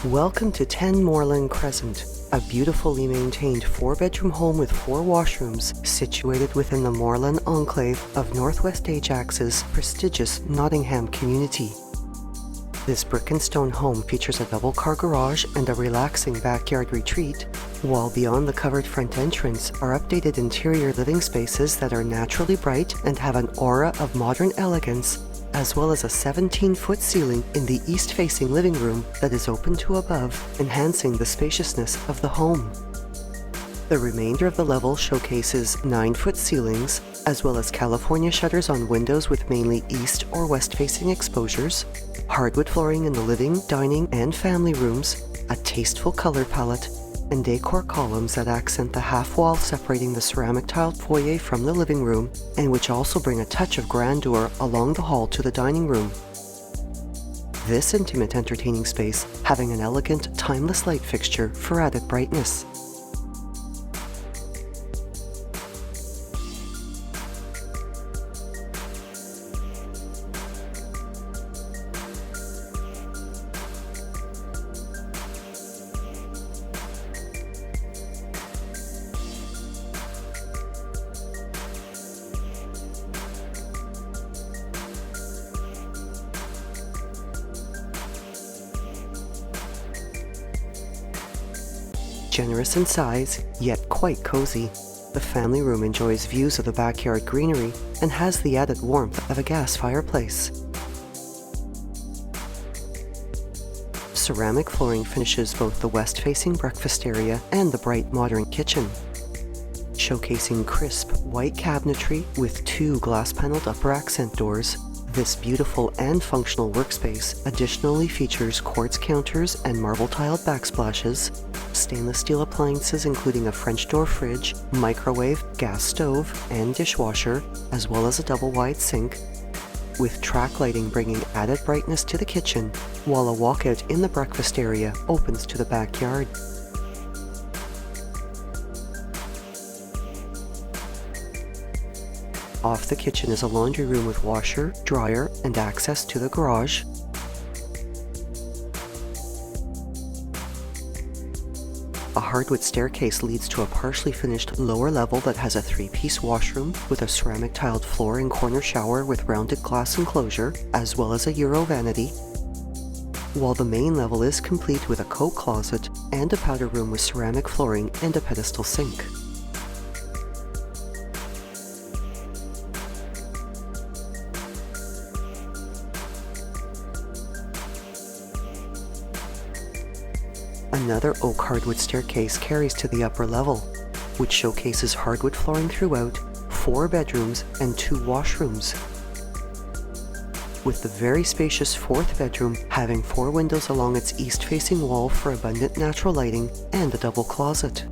Welcome to 10 Morland Crescent, a beautifully maintained 4-bedroom home with 4 washrooms situated within the Morland enclave of Northwest Ajax's prestigious Nottingham community. This brick and stone home features a double-car garage and a relaxing backyard retreat, while beyond the covered front entrance are updated interior living spaces that are naturally bright and have an aura of modern elegance, as well as a 17-foot ceiling in the east-facing living room that is open to above, enhancing the spaciousness of the home. The remainder of the level showcases 9-foot ceilings, as well as California shutters on windows with mainly east or west-facing exposures, hardwood flooring in the living, dining, and family rooms, a tasteful color palette, and decor columns that accent the half wall separating the ceramic tiled foyer from the living room, and which also bring a touch of grandeur along the hall to the dining room. This intimate entertaining space having an elegant, timeless light fixture for added brightness. Generous in size, yet quite cozy, the family room enjoys views of the backyard greenery and has the added warmth of a gas fireplace. Ceramic flooring finishes both the west-facing breakfast area and the bright modern kitchen, showcasing crisp white cabinetry with 2 glass-paneled upper accent doors. This beautiful and functional workspace additionally features quartz counters and marble-tiled backsplashes, stainless steel appliances including a French door fridge, microwave, gas stove, and dishwasher, as well as a double-wide sink, with track lighting bringing added brightness to the kitchen, while a walkout in the breakfast area opens to the backyard. Off the kitchen is a laundry room with washer, dryer, and access to the garage. A hardwood staircase leads to a partially finished lower level that has a 3-piece washroom with a ceramic tiled floor and corner shower with rounded glass enclosure, as well as a Euro vanity, while the main level is complete with a coat closet and a powder room with ceramic flooring and a pedestal sink. Another oak hardwood staircase carries to the upper level, which showcases hardwood flooring throughout, 4 bedrooms and 2 washrooms, with the very spacious 4th bedroom having 4 windows along its east-facing wall for abundant natural lighting and a double closet.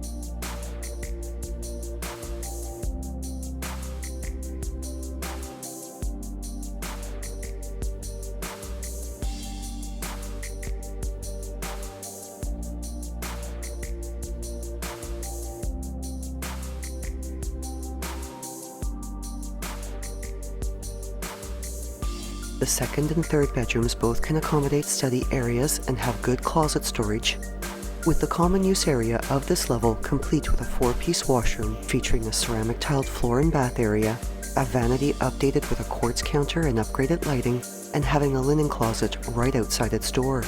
The 2nd and 3rd bedrooms both can accommodate study areas and have good closet storage, with the common use area of this level complete with a 4-piece washroom featuring a ceramic tiled floor and bath area, a vanity updated with a quartz counter and upgraded lighting, and having a linen closet right outside its door.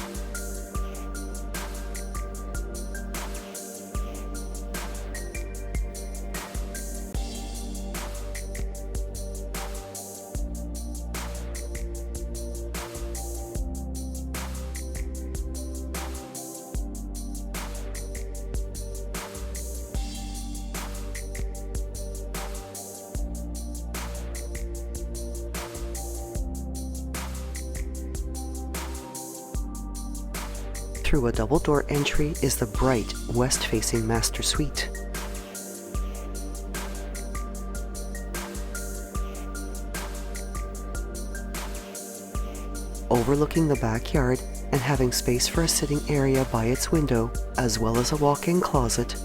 Through a double-door entry is the bright west-facing master suite. Overlooking the backyard and having space for a sitting area by its window, as well as a walk-in closet,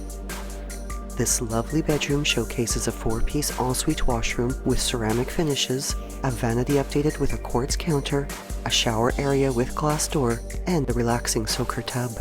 This lovely bedroom showcases a 4-piece ensuite washroom with ceramic finishes, a vanity updated with a quartz counter, a shower area with glass door, and a relaxing soaker tub.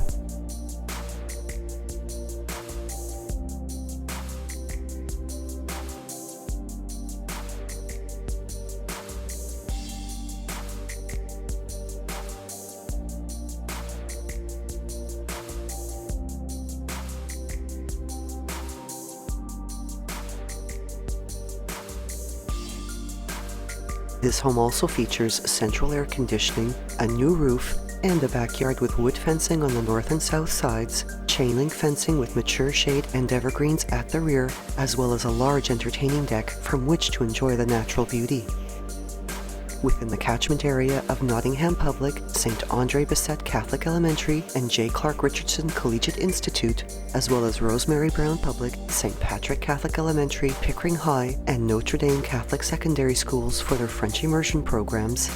This home also features central air conditioning, a new roof, and a backyard with wood fencing on the north and south sides, chain link fencing with mature shade and evergreens at the rear, as well as a large entertaining deck from which to enjoy the natural beauty. Within the catchment area of Nottingham Public, St. Andre Bessette Catholic Elementary and J. Clark Richardson Collegiate Institute, as well as Rosemary Brown Public, St. Patrick Catholic Elementary, Pickering High, and Notre Dame Catholic Secondary Schools for their French immersion programs.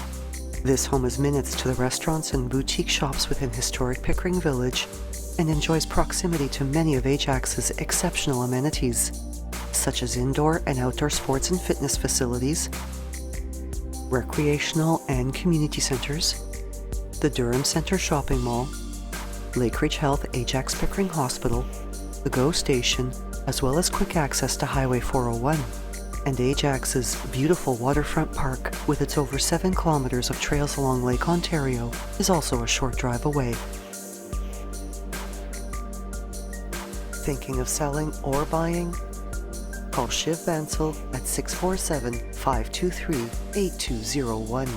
This home is minutes to the restaurants and boutique shops within historic Pickering Village and enjoys proximity to many of Ajax's exceptional amenities, such as indoor and outdoor sports and fitness facilities, recreational and community centers, the Durham Center Shopping Mall, Lakeridge Health Ajax Pickering Hospital, the GO Station, as well as quick access to Highway 401, and Ajax's beautiful waterfront park with its over 7 kilometers of trails along Lake Ontario is also a short drive away. Thinking of selling or buying? Call Shiv Bansal at 647-523-8201.